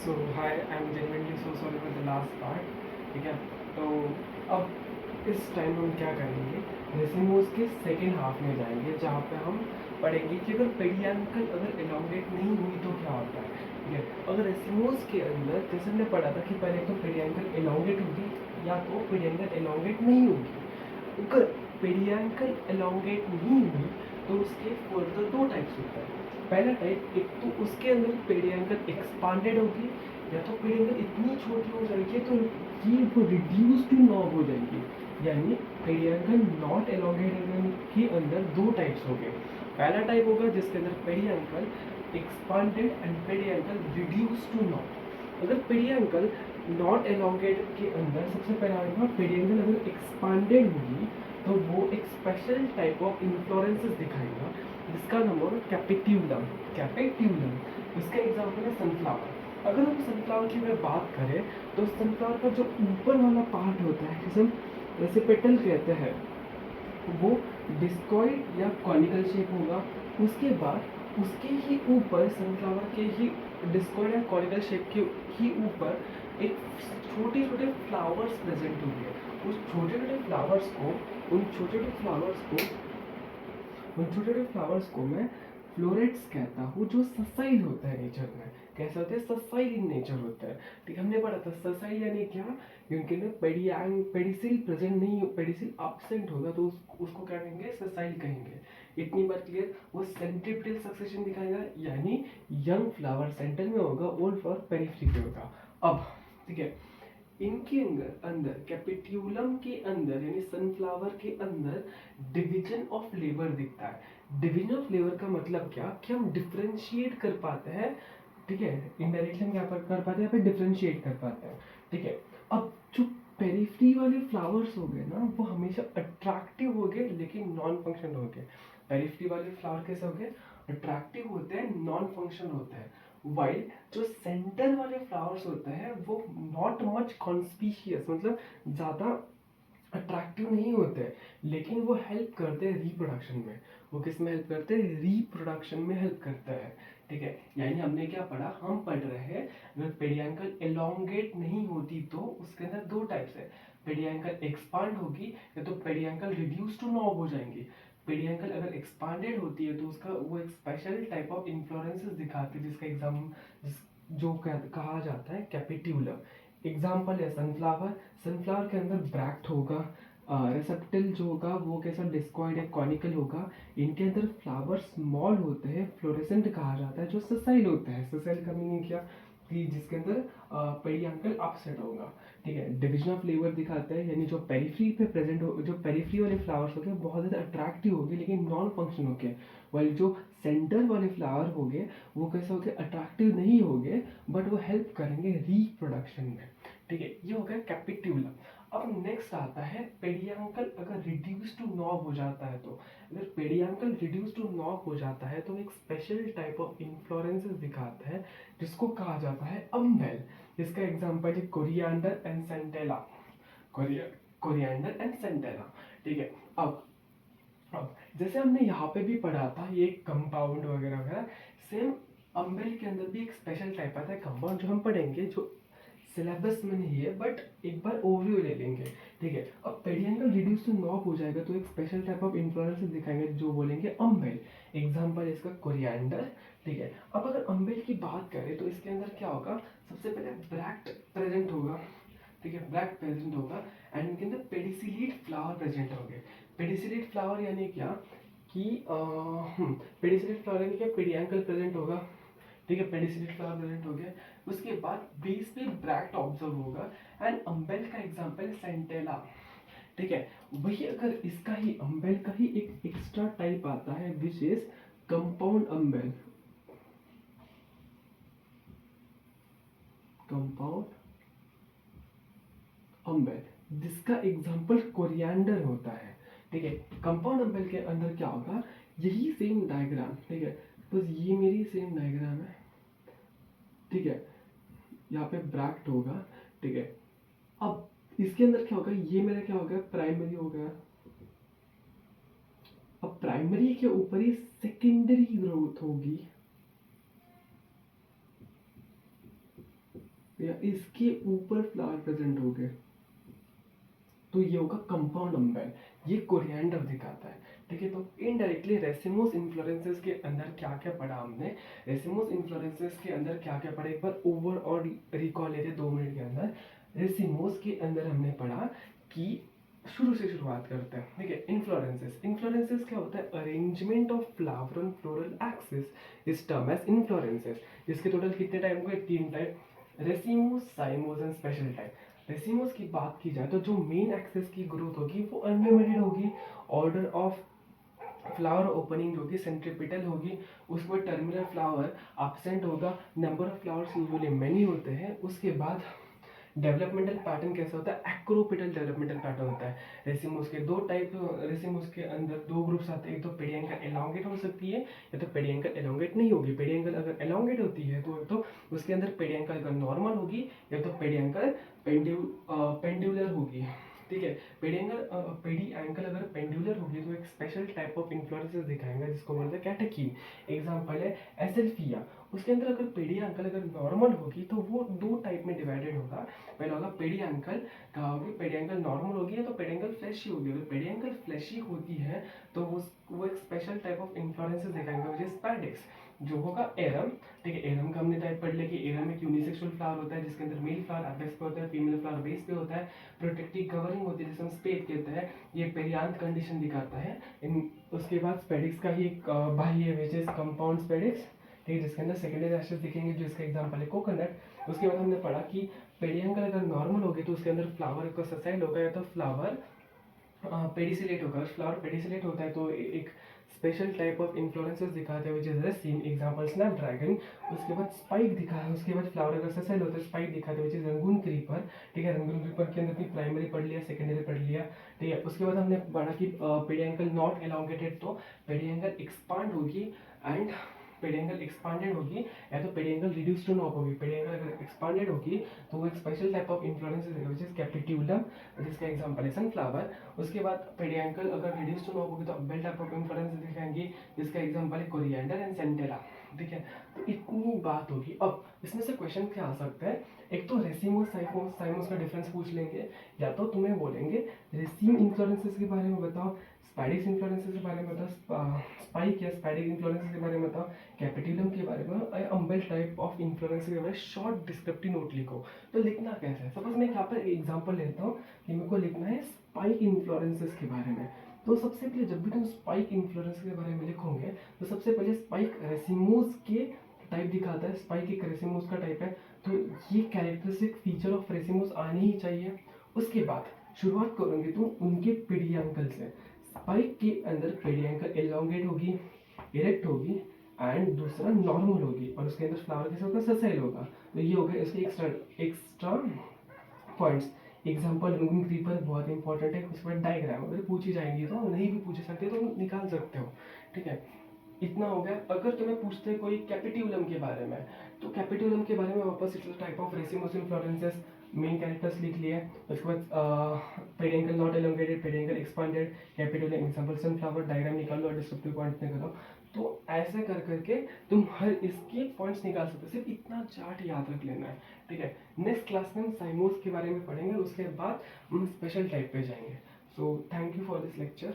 So hi I am genuinely so sorry for the last part. ठीक है, तो अब इस टाइम हम क्या करेंगे, रेसिमोस के सेकेंड हाफ में जाएंगे जहाँ पे हम पढ़ेंगे कि अगर पेडियांकल अगर एलोंगेट नहीं हुई तो क्या होता है। ठीक है, अगर रेसिमोस के अंदर जैसे हमने पढ़ा था कि पहले तो पेडियांकल एलोंगेट होगी या तो पेडियांकल एलोंगेट नहीं होगी। अगर पेडियांकल एलोंगेट नहीं हुई तो उसके फर्दर दो टाइप्स होता है। पहला टाइप, एक तो उसके अंदर पेडियांकल एक्सपांडेड होगी या तो पेडियांकल इतनी छोटी हो जाएगी तो ये वो रिड्यूस टू नॉब हो जाएगी। यानी पेडियांकल नॉट एलोंगेटेड के अंदर दो टाइप्स हो गए। पहला टाइप होगा जिसके अंदर peduncle expanded and peduncle reduce to knob. अगर पेडियांकल नॉट एलोंगेटेड के अंदर सबसे पहला आएगा पेडियांकल अगर एक्सपांडेड होगी तो वो एक स्पेशल टाइप ऑफ इन्फ्लोरेंसेस दिखाएगा जिसका नाम होगा कैपिट्यूलम। कैपिट्यूलम इसका एग्जाम्पल है सनफ्लावर। अगर हम सनफ्लावर की अगर बात करें तो सनफ्लावर का जो ऊपर वाला पार्ट होता है जिसे हम वैसे पेटल कहते हैं वो डिस्कॉइड या कॉनिकल शेप होगा। उसके बाद उसके ही ऊपर सनफ्लावर के ही डिस्कॉइड या कॉनिकल शेप के ही ऊपर एक छोटे छोटे फ्लावर्स प्रेजेंट होंगे। उस छोटे छोटे फ्लावर्स को उन छोटे छोटे फ्लावर्स को उन छोटे छोटे फ्लावर्स को मैं फ्लोरेट्स कहता हूँ जो ससाइल होता है नेचर में। कैसा होता है? ससाइल इन नेचर होता है। ठीक, हमने पढ़ा था ससाइल यानी क्या, क्योंकि ना पेडिसिल प्रेजेंट नहीं हो, पेडिसिल एब्सेंट होगा तो उसको क्या कहेंगे? ससाइल कहेंगे। इतनी बार क्लियर। वो सेंट्रिपेटल सक्सेशन दिखाएगा यानी यंग फ्लावर सेंटर में होगा, ओल्ड फ्लावर पेरिफेरी पे होगा। अब ठीक है, इनके अंदर अंदर कैपिट्यूलम के अंदर यानी सनफ्लावर के अंदर डिवीजन ऑफ लेबर दिखता है। डिवीजन ऑफ लेबर का मतलब क्या कि हम डिफरेंशिएट कर पाते हैं। ठीक है, इनडायरेक्टली हम क्या कर पाते हैं? यहाँ पे डिफरेंशिएट कर पाते हैं। ठीक है, अब जो पेरिफेरी वाले फ्लावर्स हो गए ना वो हमेशा अट्रैक्टिव हो गए लेकिन नॉन फंक्शनल हो गए। पेरिफेरी वाले फ्लावर कैसे हो गए? अट्रैक्टिव होते हैं, नॉन फंक्शनल होते हैं। वाइल जो सेंटर वाले फ्लावर्स होते हैं वो नॉट मच कॉन्स्पीशियस, मतलब ज़्यादा अट्रैक्टिव नहीं होते लेकिन वो हेल्प करते हैं रिप्रोडक्शन में। वो किस में हेल्प करते हैं? रिप्रोडक्शन में हेल्प करते हैं। ठीक है, यानी हमने क्या पढ़ा? हम पढ़ रहे हैं अगर पेडियांकल एलोंगेट नहीं होती तो उसके अंदर दो टाइप्स है। पेडियांकल एक्सपांड होगी या तो पेडियांकल रिड्यूस टू नॉब हो जाएंगी। पेडियांकल अगर एक्सपांडेड होती है तो उसका वो एक स्पेशल टाइप ऑफ इन्फ्लोरेंसेस दिखाती है जिसका एग्जाम जो कहा जाता है कैपिट्यूलम। एग्जाम्पल है सनफ्लावर। सनफ्लावर के अंदर ब्रैक्ट होगा, रिसेप्टल जो होगा वो कैसा? डिस्कॉइड या कॉनिकल होगा। इनके अंदर फ्लावर स्मॉल होते हैं, फ्लोरेसेंट कहा जाता है, जो ससाइल होता है। ससाइल का मीनिंग क्या कि जिसके अंदर पेरियांकल अपसेट होगा। ठीक है, डिवीजन ऑफ लेबर दिखाता है यानी जो पेरिफेरी पे प्रेजेंट हो, जो पेरिफेरी वाले फ्लावर्स हो गए बहुत ज़्यादा अट्रैक्टिव हो गए लेकिन नॉन फंक्शन हो गए। वाइल जो सेंटर वाले फ्लावर हो गए वो कैसे हो गए? अट्रैक्टिव नहीं हो गए बट वो हेल्प करेंगे रिप्रोडक्शन में। ठीक है, ये हो गया कैपिट्यूलम। अब नेक्स्ट आता है पेडियांकल अगर रिड्यूस टू नॉब हो जाता है तो। अगर पेडियांकल रिड्यूस टू नॉब हो जाता है तो एक स्पेशल टाइप ऑफ इन्फ्लोरेंसेस दिखाता है जिसको कहा जाता है अम्बेल। इसका एग्जांपल है coriander and Centella. Coriander and Centella. ठीक है, अब जैसे हमने यहाँ पे भी पढ़ा था ये कंपाउंड वगैरह वगैरह, सेम अम्बेल के अंदर भी एक स्पेशल टाइप आता है कंपाउंड जो हम पढ़ेंगे, जो सिलेबस में नहीं है बट एक बार ओवरव्यू ले लेंगे। ठीक है, अब पेडियांकल रिड्यूस टू नॉब हो जाएगा तो एक स्पेशल टाइप ऑफ इन्फ्लोरेंसेस दिखाएंगे जो बोलेंगे अम्बेल। एग्जांपल इसका कोरिएंडर। ठीक है, अब अगर अम्बेल की बात करें तो इसके अंदर क्या होगा? सबसे पहले ब्रैक्ट प्रेजेंट होगा। ठीक है, ब्रैक्ट प्रेजेंट होगा एंड इनके अंदर पेडिसिलिएट फ्लावर प्रेजेंट होंगे। पेडिसिलिएट फ्लावर यानी क्या कि पेडिसिलिएट फ्लावर यानी क्या? पेडियांकल प्रेजेंट होगा। ठीक है, पेडिसिलिएट फ्लावर प्रेजेंट हो गया। उसके बाद बेस पे ब्रैक्ट ऑब्जर्व होगा एंड अम्बेल का एग्जांपल है सेंटेला। ठीक है, वही अगर इसका ही अम्बेल का ही एक एक्स्ट्रा टाइप आता है which is compound humble. Compound humble जिसका एग्जांपल कोरिएंडर होता है। ठीक है, कंपाउंड अम्बेल के अंदर क्या होगा? यही सेम डायग्राम। ठीक है, बस ये मेरी सेम डायग्राम है। ठीक है, यहाँ पे ब्रैक्ट होगा। ठीक है, अब इसके अंदर क्या होगा? ये मेरा क्या हो गया? प्राइमरी हो गया। अब प्राइमरी के ऊपर ही सेकेंडरी ग्रोथ होगी। या इसके ऊपर फ्लावर प्रेजेंट हो गए तो ये होगा कंपाउंड अम्बेल, ये कोरिएंडर दिखाता है। ठीक है, तो इनडायरेक्टली रेसिमोस इन्फ्लोरेंसेस के अंदर क्या क्या पढ़ा हमने, रेसिमोस इन्फ्लोरेंसेस के अंदर क्या क्या पढ़ा, एक बार ओवर और रिकॉल लेते 2 मिनट के अंदर। रेसिमोस के अंदर हमने पढ़ा कि शुरू से शुरुआत करते हैं। ठीक है, इन्फ्लोरेंसेस, इन्फ्लोरेंसेस क्या होता है, arrangement of flower on floral axis is term as inflorescences. इसके टोटल कितने टाइप हुए, 3 type, racemose, cymose and special type. Racemose की बात की जाए तो जो मेन एक्सेस की ग्रोथ होगी वो अनलिमिटेड होगी, ऑर्डर ऑफ फ्लावर ओपनिंग होगी सेंट्रीपिटल होगी, उसके बाद टर्मिनल फ्लावर एब्सेंट होगा, number of flowers usually many होते हैं। उसके बाद डेवलपमेंटल पैटर्न कैसा होता है, एक्रोपिटल डेवलपमेंटल पैटर्न होता है। रेसिमोस के 2 टाइप, रेसिमोस के अंदर 2 ग्रुप्स आते हैं, एक तो पेडियंकल एलोंगेट हो सकती है या तो पेडियंकल एलोंगेट नहीं होगी। पेडियंकल अगर एलोंगेट होती है तो उसके अंदर पेडियंकल अगर नॉर्मल होगी या तो पेडियंकल पेंडुलर होगी। ठीक है, पेडी एंकल अगर पेंडुलर होगी तो एक स्पेशल टाइप ऑफ इन्फ्लोरेंसेस दिखाएंगे जिसको बोलते हैं कैटेकीन। एग्जांपल है एसेल्फिया, उसके अंदर अगर पेडी एंकल अगर नॉर्मल होगी तो वो 2 टाइप में डिवाइडेड होगा। पहला होगा पेडी एंकल, कहा होगी पेडी एंकल नॉर्मल होगी या तो पेडी एंकल फ्लैशी होगी। अगर पेडी एंकल फ्लैशी होती है तो वो एक स्पेशल टाइप ऑफ इन्फ्लोरेंसेस दिखाएंगे विच इज स्पैडिक्स, जो होगा एरम। ठीक है, एरम का हमने टाइप पढ़ लिया कि एरम एक यूनिसेक्सुअल फ्लावर होता है जिसके अंदर मेल फ्लावर एपेक्स पे होता है, फीमेल फ्लावर बेस पे होता है, प्रोटेक्टिव कवरिंग होती है जिसे हम स्पेड कहते हैं, ये पेरियांथ कंडीशन दिखाता है। उसके बाद स्पेडिक्स का ही एक भाई है विच इज कंपाउंड स्पेडिक्स। ठीक है, जिसके अंदर सेकेंडरी एशेस दिखेंगे, जो इसका एग्जांपल है कोकोनट। उसके बाद हमने पढ़ा कि पेडियंकल अगर नॉर्मल होगी तो उसके अंदर फ्लावर का ससाइल होगा या तो फ्लावर पेडिसिलेट होगा। फ्लावर पेडिसिलेट होता है तो एक स्पेशल टाइप ऑफ इन्फ्लोरेंसेस दिखाते हैं which is raceme, example snapdragon. उसके बाद स्पाइक दिखा है, उसके बाद फ्लावर अगर ससेल होता है स्पाइक दिखाते हैं विच इज रंगून क्रीपर। ठीक है, रंगून क्रीपर के अंदर भी प्राइमरी पढ़ लिया, सेकेंडरी पढ़ लिया। ठीक है, उसके बाद हमने पढ़ा कि पेडियंकल नॉट एलोंगेटेड तो पेडियंकल एक्सपांड होगी एंड पेडियंकल एक्सपांडेड होगी या तो पेडियंकल रिड्यूस टू नॉप होगी। पेडियंकल अगर एक्सपांडेड होगी तो वो एक स्पेशल टाइप ऑफ इन्फ्लोरेंसेस है विच इज कैपिट्यूलम, जिसका एग्जांपल है सनफ्लावर। उसके बाद पेडियंकल अगर रिड्यूस टू नॉप होगी तो अब्बेल टाइप ऑफ इन्फ्लोरेंसेस दिखाएंगे जिसका एग्जांपल है कोरिएंडर एंड सेंटेला। ठीक है, तो इतनी बात होगी। अब इसमें से क्वेश्चन क्या आ सकता है, एक तो रेसिमोस साइमोस साइमोस का डिफरेंस पूछ लेंगे, या तो तुम्हें बोलेंगे रेसिम इन्फ्लोरेंसेस के बारे में बताओ, स्पाइडिक्स इन्फ्लोरेंसेस के बारे में बताओ, स्पाइक या स्पाइडिक इन्फ्लोरेंसेस के बारे में बताओ, कैपिटिलम के बारे में, अम्बेल टाइप ऑफ इन्फ्लोरेंस के बारे में शॉर्ट डिस्क्रिप्टिव नोट लिखो। तो लिखना कैसे है, सपोज मैं यहाँ पर एग्जांपल लेता हूँ कि मेरे को लिखना है स्पाइक इन्फ्लोरेंसेस के बारे में। तो सबसे पहले जब भी तुम स्पाइक इन्फ्लोरेंस के बारे में लिखोगे तो सबसे पहले स्पाइक रेसिमोस के टाइप दिखाता है, स्पाइक एक रेसिमोस का टाइप है, तो ये कैरेक्टरिस्टिक फीचर ऑफ रेसिमोस आने ही चाहिए। उसके बाद शुरुआत करोगे तुम उनके पेडियंकल से। स्पाइक के अंदर पेडियंकल एलोंगेट होगी, इरेक्ट होगी एंड दूसरा नॉर्मल होगी, और उसके अंदर फ्लावर कैसे होगा, ससेल होगा। तो ये हो गया इसके extra points. Example Rangoon creeper बहुत इंपॉर्टेंट है। उसके बाद डायग्राम अगर पूछी जाएंगी तो नहीं भी पूछ सकते तो निकाल सकते हो। ठीक है, इतना हो गया। अगर तुम्हें पूछते हैं कोई कैपिट्यूलम के बारे में तो कैपिट्यूलम के बारे में वापस it's type of racemose inflorescences, main characters लिख लिए। उसके बाद peduncle not elongated, peduncle expanded, capitulum example sunflower, diagram निकालो और डिस्क्रिप्टिव पॉइंट्स निकालो। तो ऐसे कर करके तुम हर इसके पॉइंट्स निकाल सकते हो, सिर्फ इतना चार्ट याद रख लेना है। ठीक है, नेक्स्ट क्लास में हम साइमोस के बारे में पढ़ेंगे, उसके बाद हम स्पेशल टाइप पे जाएंगे। So thank you for this lecture.